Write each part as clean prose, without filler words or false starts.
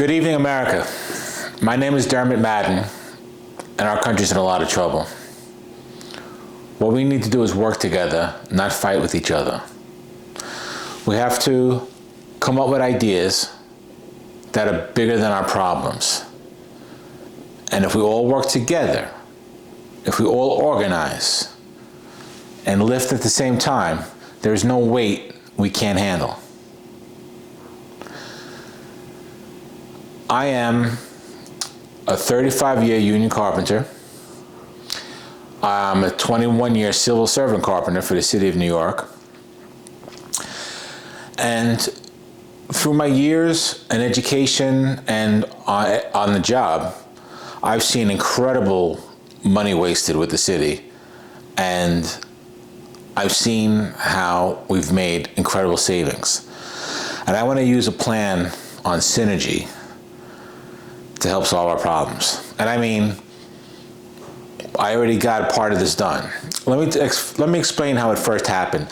Good evening, America. My name is Dermot Madden, and our country's in a lot of trouble. What we need to do is work together, not fight with each other. We have to come up with ideas that are bigger than our problems. And if we all work together, if we all organize and lift at the same time, there's no weight we can't handle. I am a 35-year union carpenter. I'm a 21-year civil servant carpenter for the city of New York. And through my years in education and on the job, I've seen incredible money wasted with the city. And I've seen how we've made incredible savings. And I want to use a plan on synergy to help solve our problems. And I mean, I already got a part of this done. Let me explain how it first happened.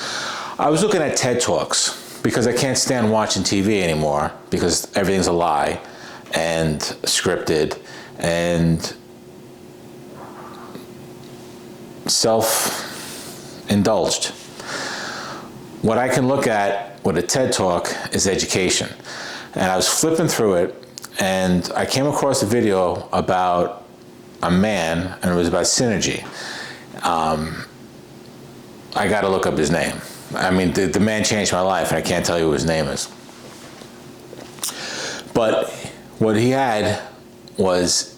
I was looking at TED Talks because I can't stand watching TV anymore because everything's a lie and scripted and self-indulged. What I can look at with a TED Talk is education. And I was flipping through it and I came across a video about a man, and it was about synergy. I got to look up his name. I mean, the man changed my life, and I can't tell you what his name is. But what he had was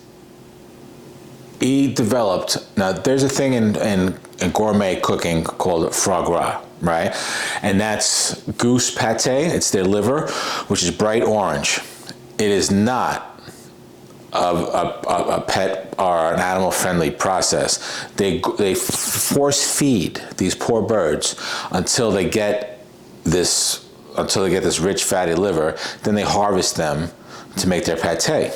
he developed. Now, there's a thing in gourmet cooking called foie gras, right? And that's goose pate. It's their liver, which is bright orange. It is not a pet or an animal-friendly process. They force feed these poor birds until they get this rich fatty liver. Then they harvest them to make their pate.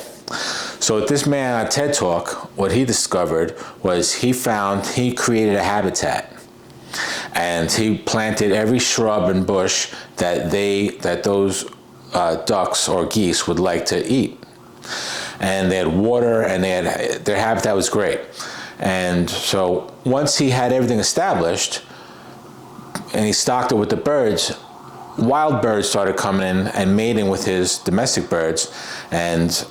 So this man on TED Talk, what he discovered was he created a habitat, and he planted every shrub and bush that those ducks or geese would like to eat. And they had water, and their habitat was great. And so once he had everything established and he stocked it with the birds, wild birds started coming in and mating with his domestic birds, and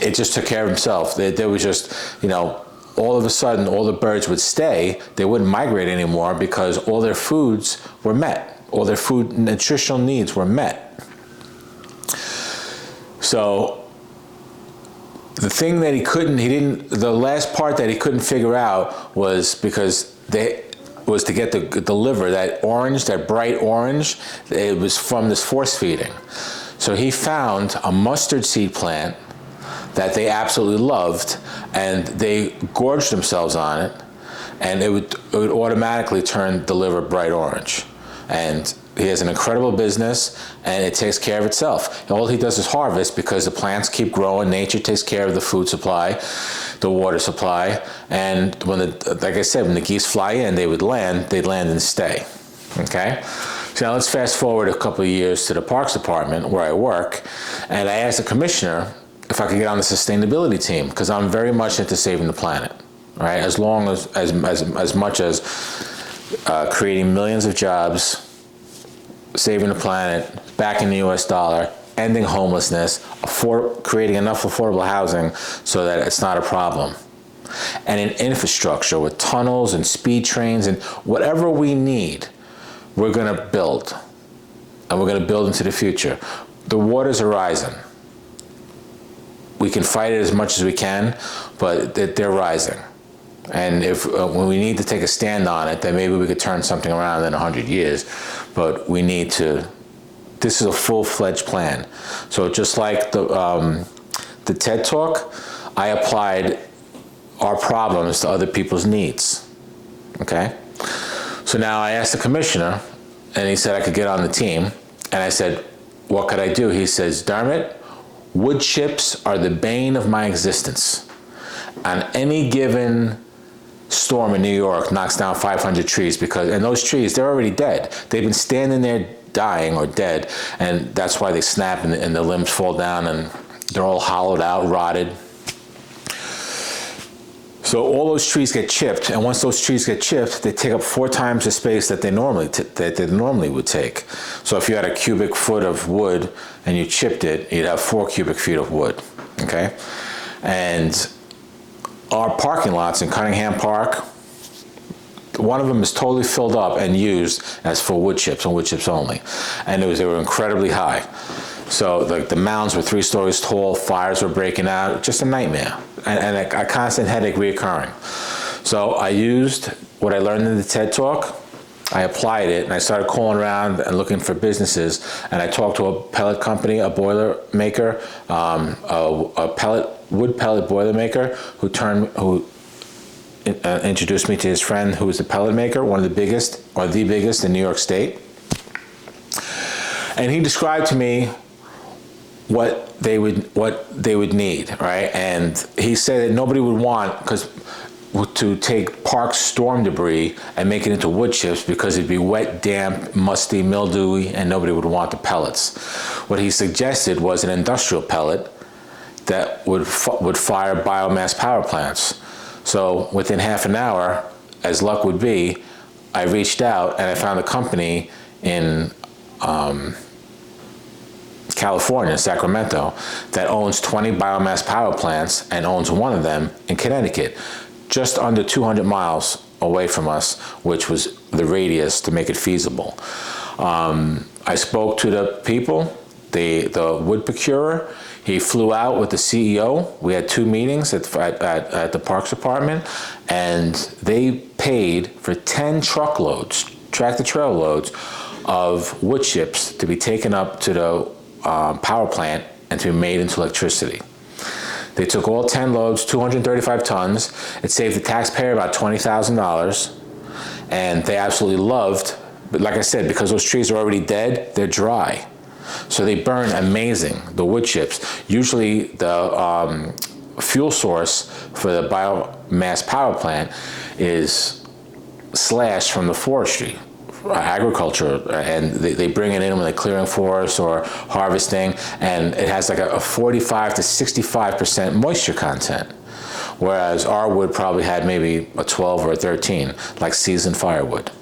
it just took care of himself. There was just, all of a sudden all the birds would stay. They wouldn't migrate anymore because all their foods were met. All their food nutritional needs were met. So the thing that the last part that he couldn't figure out was to get the liver, that bright orange, it was from this force feeding. So he found a mustard seed plant that they absolutely loved, and they gorged themselves on it, and it would automatically turn the liver bright orange. And he has an incredible business, and it takes care of itself. All he does is harvest because the plants keep growing. Nature takes care of the food supply, the water supply, and like I said, when the geese fly in, they'd land and stay. Okay? So now let's fast forward a couple of years to the Parks Department where I work, and I asked the commissioner if I could get on the sustainability team because I'm very much into saving the planet, right? As much as creating millions of jobs, saving the planet, backing the US dollar, ending homelessness, creating enough affordable housing so that it's not a problem. And in infrastructure with tunnels and speed trains and whatever we need, we're going to build. And we're going to build into the future. The waters are rising. We can fight it as much as we can, but they're rising. And when we need to take a stand on it, then maybe we could turn something around in 100 years. But we need to. This is a full-fledged plan. So just like the TED Talk, I applied our problems to other people's needs. Okay. So now I asked the commissioner, and he said I could get on the team. And I said, "What could I do?" He says, "Dermot, wood chips are the bane of my existence. On any given storm in New York knocks down 500 trees and those trees, they're already dead. They've been standing there dying or dead, and that's why they snap and the limbs fall down and They're all hollowed out, rotted. So all those trees get chipped, and once those trees get chipped, they take up 4 times the space that they normally would take. So if you had a cubic foot of wood and you chipped it, you'd have 4 cubic feet of wood. Okay, and our parking lots in Cunningham Park, one of them is totally filled up and used as for wood chips and wood chips only, and they were incredibly high. So the mounds were 3 stories tall, fires were breaking out, just a nightmare, and a constant headache reoccurring. So I used what I learned in the TED Talk, I applied it, and I started calling around and looking for businesses, and I talked to a pellet company, a boiler maker, a wood pellet boiler maker, who introduced me to his friend who was the pellet maker, one of the biggest, or the biggest in New York State. And he described to me what they would need, right? And he said that nobody would want to take park storm debris and make it into wood chips because it'd be wet, damp, musty, mildewy, and nobody would want the pellets. What he suggested was an industrial pellet that would fire biomass power plants. So within half an hour, as luck would be, I reached out and I found a company in California, Sacramento, that owns 20 biomass power plants and owns one of them in Connecticut, just under 200 miles away from us, which was the radius to make it feasible. I spoke to the people, the wood procurer. He flew out with the CEO. We had 2 meetings at the Parks Department, and they paid for 10 truckloads, tractor-trailer loads, of wood chips to be taken up to the power plant and to be made into electricity. They took all 10 loads, 235 tons. It saved the taxpayer about $20,000, and they absolutely loved, but like I said, because those trees are already dead, they're dry. So they burn amazing, the wood chips. Usually the fuel source for the biomass power plant is slashed from the forestry, agriculture, and they bring it in when they're clearing forests or harvesting, and it has like a 45 to 65% moisture content, whereas our wood probably had maybe a 12 or a 13, like seasoned firewood.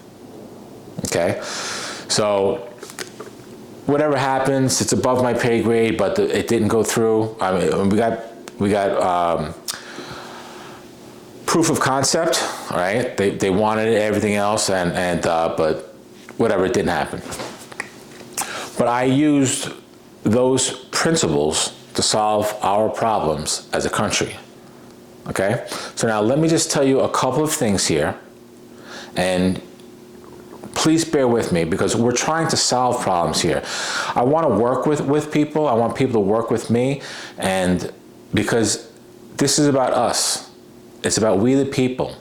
Okay, so whatever happens, it's above my pay grade, but it didn't go through. I mean, we got proof of concept, right? They wanted everything else, but whatever, it didn't happen. But I used those principles to solve our problems as a country. Okay? So now let me just tell you a couple of things here, and please bear with me because we're trying to solve problems here. I want to work with people. I want people to work with me, and because this is about us. It's about we the people.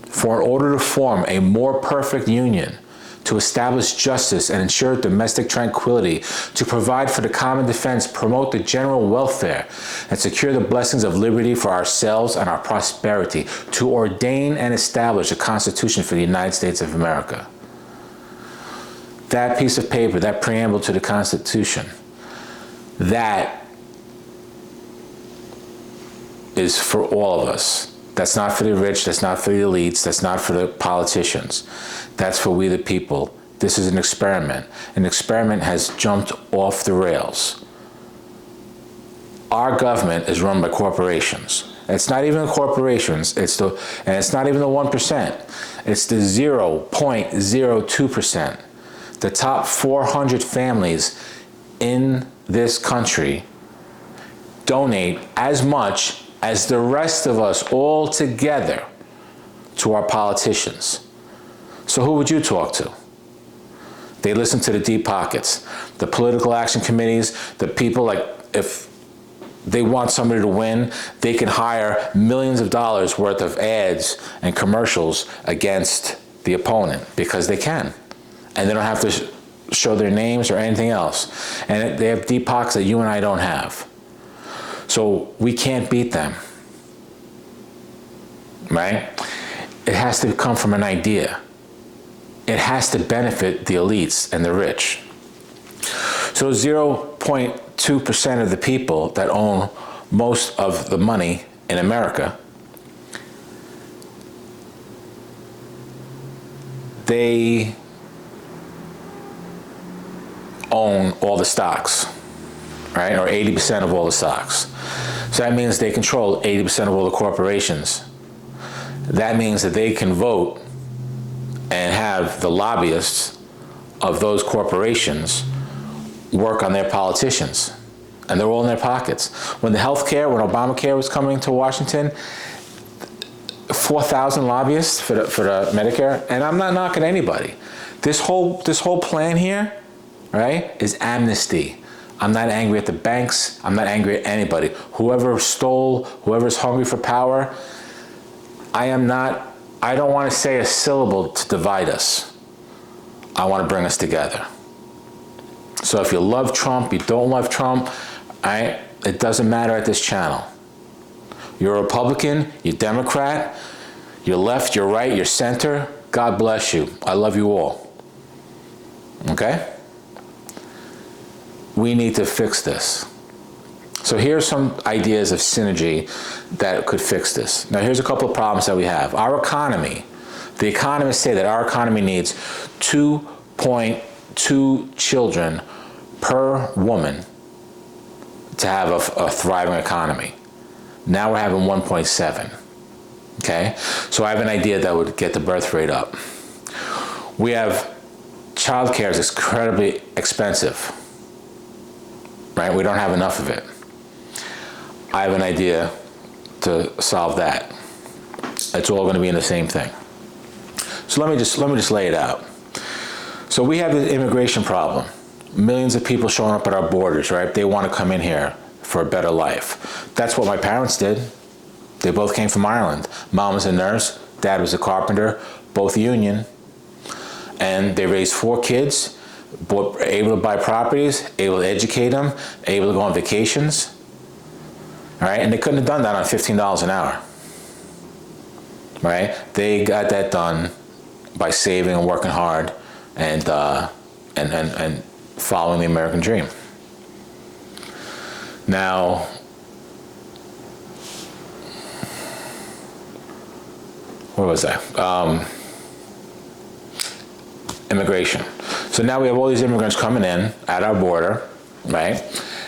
For in order to form a more perfect union, to establish justice and ensure domestic tranquility, to provide for the common defense, promote the general welfare, and secure the blessings of liberty for ourselves and our prosperity, to ordain and establish a Constitution for the United States of America. That piece of paper, that preamble to the Constitution, that is for all of us. That's not for the rich, that's not for the elites, that's not for the politicians. That's for we the people. This is an experiment. An experiment has jumped off the rails. Our government is run by corporations. It's not even the corporations, and it's not even the 1%. It's the 0.02%. The top 400 families in this country donate as much as the rest of us all together to our politicians. So who would you talk to? They listen to the deep pockets, the political action committees, the people, like if they want somebody to win, they can hire millions of dollars worth of ads and commercials against the opponent because they can. And they don't have to show their names or anything else. And they have deep pockets that you and I don't have. So we can't beat them, right? It has to come from an idea. It has to benefit the elites and the rich. So 0 2.2% of the people that own most of the money in America, they own all the stocks, right? Or 80% of all the stocks. So that means they control 80% of all the corporations. That means that they can vote and have the lobbyists of those corporations work on their politicians. And they're all in their pockets. When when Obamacare was coming to Washington, 4,000 lobbyists for the Medicare, and I'm not knocking anybody. This whole plan here, right, is amnesty. I'm not angry at the banks. I'm not angry at anybody. Whoever's hungry for power, I don't want to say a syllable to divide us. I want to bring us together. So if you love Trump, you don't love Trump, it doesn't matter at this channel. You're a Republican, you're Democrat, you're left, you're right, you're center. God bless you. I love you all. Okay? We need to fix this. So here's some ideas of synergy that could fix this. Now here's a couple of problems that we have. Our economy, the economists say that our economy needs 2.2 children per woman to have a thriving economy. Now we're having 1.7. Okay? So I have an idea that would get the birth rate up. We have childcare is incredibly expensive. Right? We don't have enough of it. I have an idea to solve that. It's all going to be in the same thing. So let me just lay it out. So we have the immigration problem. Millions of people showing up at our borders, right? They want to come in here for a better life. That's what my parents did. They both came from Ireland. Mom was a nurse, dad was a carpenter, both union. And they raised 4 kids, able to buy properties, able to educate them, able to go on vacations. All right, and they couldn't have done that on $15 an hour. Right? They got that done by saving and working hard and following the American dream. Now, where was I? Immigration. So now we have all these immigrants coming in at our border, right?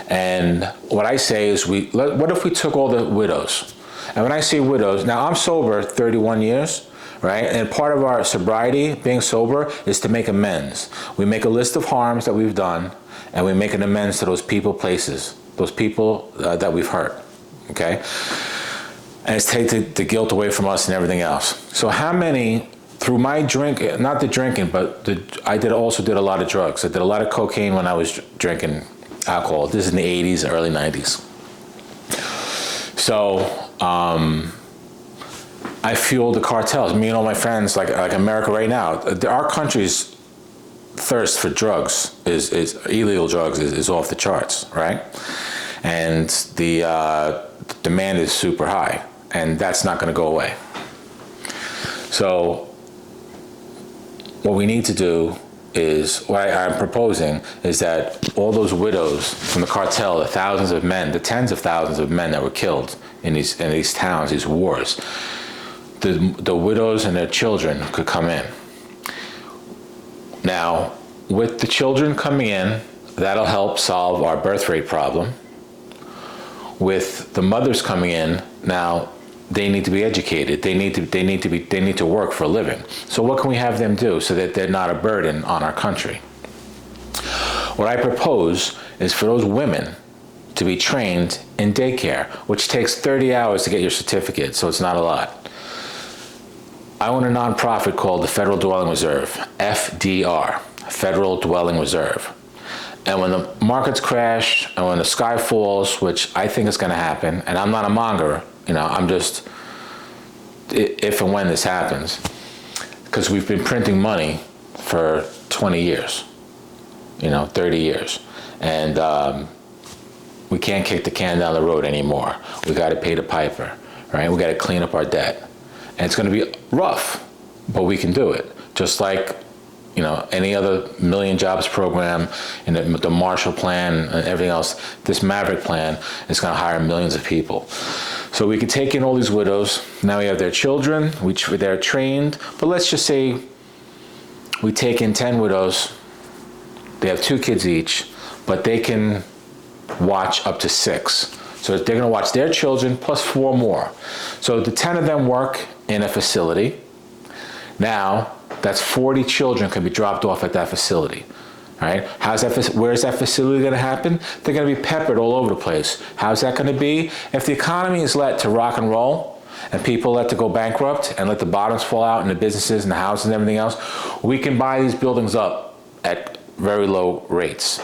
And what I say is, what if we took all the widows? And when I say widows, now I'm sober 31 years, right? And part of our sobriety, being sober, is to make amends. We make a list of harms that we've done, and we make an amends to those people, places, those people that we've hurt, okay? And it's take the guilt away from us and everything else. So how many, through my drink, not the drinking, but I also did a lot of drugs. I did a lot of cocaine when I was drinking alcohol. This is in the 80s, early 90s. So I fueled the cartels. Me and all my friends, like America right now, our country's thirst for drugs is illegal drugs is off the charts, right? And the demand is super high, and that's not going to go away. So what we need to do is, what I'm proposing is that all those widows from the cartel, the thousands of men, the tens of thousands of men that were killed in these towns, these wars, the widows and their children could come in. Now, with the children coming in, that'll help solve our birth rate problem. With the mothers coming in, now they need to be educated. They need to work for a living. So what can we have them do so that they're not a burden on our country? What I propose is for those women to be trained in daycare, which takes 30 hours to get your certificate, so it's not a lot. I own a nonprofit called the Federal Dwelling Reserve, FDR, Federal Dwelling Reserve. And when the markets crash and when the sky falls, which I think is going to happen, and I'm not a monger, I'm just, if and when this happens, because we've been printing money for 20 years, 30 years. And we can't kick the can down the road anymore. We got to pay the piper, right? We got to clean up our debt. And it's going to be rough, but we can do it. Just like any other Million Jobs program and the Marshall Plan and everything else, this Maverick Plan is going to hire millions of people. So we can take in all these widows. Now we have their children, they're trained, but let's just say we take in 10 widows. They have 2 kids each, but they can watch up to 6. So they're going to watch their children plus 4 more. So the 10 of them work in a facility. Now, that's 40 children can be dropped off at that facility. All right? Where's that facility going to happen? They're going to be peppered all over the place. How's that going to be? If the economy is let to rock and roll and people let to go bankrupt and let the bottoms fall out in the businesses and the houses and everything else, we can buy these buildings up at very low rates.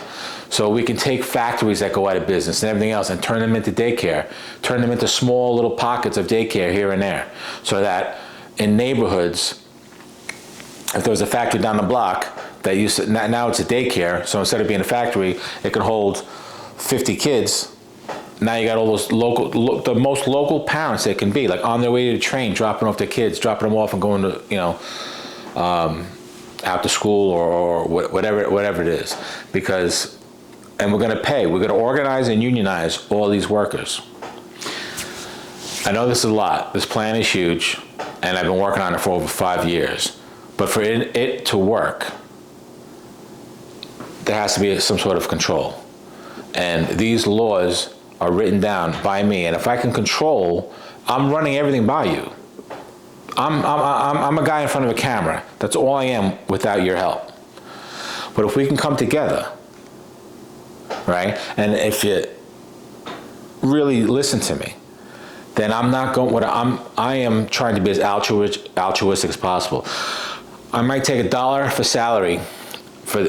So we can take factories that go out of business and everything else and turn them into daycare, turn them into small little pockets of daycare here and there, so that in neighborhoods, if there was a factory down the block that used to, now it's a daycare, so instead of being a factory, it could hold 50 kids. Now you got all those the most local parents they can be, like on their way to the train, dropping off their kids, dropping them off and going to, out to school or whatever it is. And we're going to pay. We're going to organize and unionize all these workers. I know this is a lot. This plan is huge, and I've been working on it for over 5 years. But for it to work, there has to be some sort of control. And these laws are written down by me. And if I can control, I'm running everything by you. I'm a guy in front of a camera. That's all I am without your help. But if we can come together, right? And if you really listen to me, then I'm not going. I am trying to be as altruistic as possible. I might take $1 for salary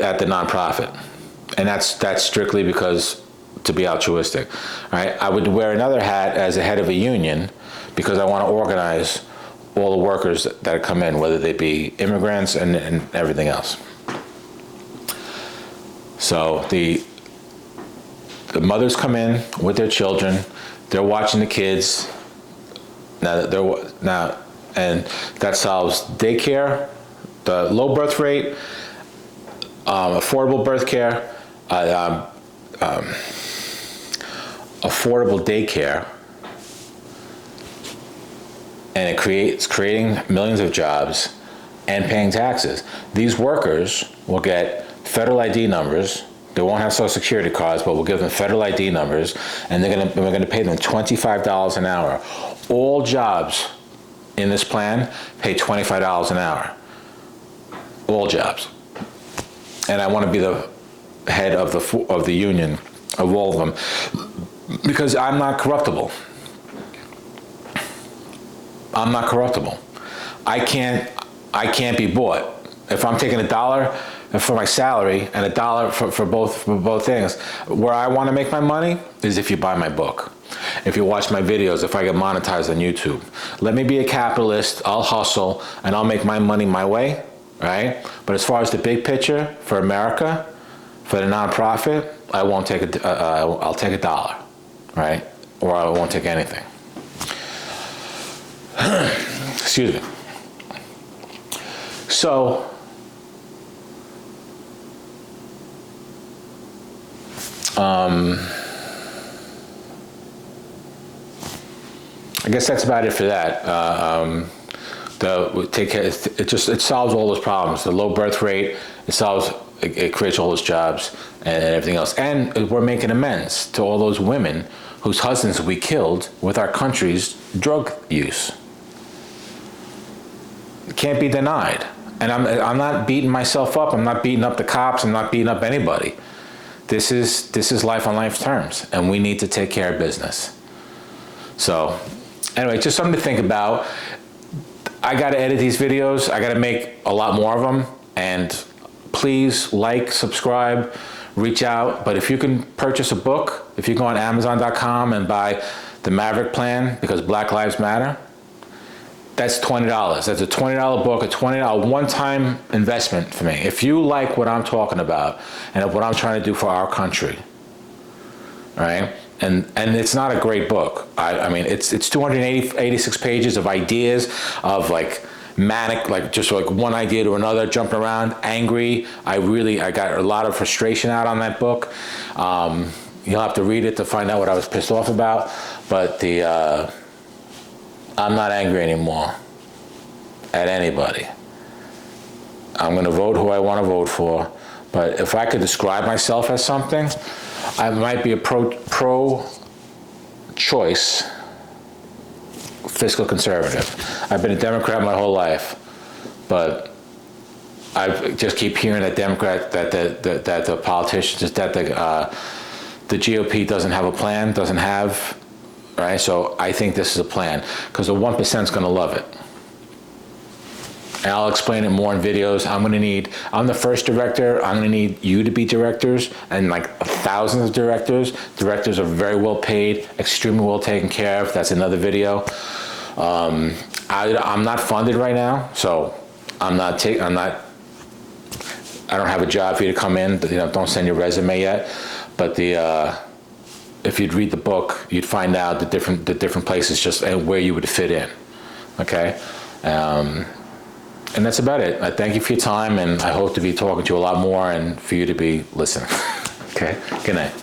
at the nonprofit, and that's strictly because to be altruistic. Right? I would wear another hat as the head of a union because I want to organize all the workers that come in, whether they be immigrants and everything else. So the mothers come in with their children. They're watching the kids. And that solves daycare, the low birth rate, affordable birth care, affordable daycare, and creating millions of jobs and paying taxes. These workers will get federal ID numbers. They won't have Social Security cards, but we'll give them federal ID numbers, and we're going to pay them $25 an hour. All jobs in this plan pay $25 an hour. All jobs. And I want to be the head of the union of all of them because I'm not corruptible. I'm not corruptible. I can't be bought. If I'm taking $1 for my salary and $1 for both things, where I want to make my money is if you buy my book, if you watch my videos, if I get monetized on YouTube. Let me be a capitalist. I'll hustle and I'll make my money my way, right? But as far as the big picture for America, for the nonprofit, I won't take I'll take $1, right? Or I won't take anything. Excuse me. So, I guess that's about it for that. It solves all those problems. The low birth rate, it creates all those jobs and everything else. And we're making amends to all those women whose husbands we killed with our country's drug use. It can't be denied. And I'm not beating myself up. I'm not beating up the cops. I'm not beating up anybody. This is life on life's terms, and we need to take care of business. So, anyway, just something to think about. I got to edit these videos. I got to make a lot more of them. And please like, subscribe, reach out. But if you can purchase a book, if you go on Amazon.com and buy the Maverick Plan, because Black Lives Matter, that's $20. That's a $20 book, a $20 one-time investment for me. If you like what I'm talking about and what I'm trying to do for our country, right? And it's not a great book. I mean, it's 286 pages of ideas of like manic, like just like one idea to another, jumping around, angry. I got a lot of frustration out on that book. You'll have to read it to find out what I was pissed off about. But I'm not angry anymore at anybody. I'm going to vote who I want to vote for. But if I could describe myself as something, I might be a pro-choice fiscal conservative. I've been a Democrat my whole life, but I just keep hearing that the politicians, that the GOP doesn't have a plan, right? So I think this is a plan, because the 1% is going to love it. And I'll explain it more in videos. I'm the first director. I'm going to need you to be directors, and like thousands of directors. Directors are very well paid, extremely well taken care of. That's another video. I'm not funded right now, so I don't have a job for you to come in. Don't send your resume yet. But if you'd read the book, you'd find out the different places just and where you would fit in. Okay. And that's about it. I thank you for your time, and I hope to be talking to you a lot more and for you to be listening. Okay? Good night.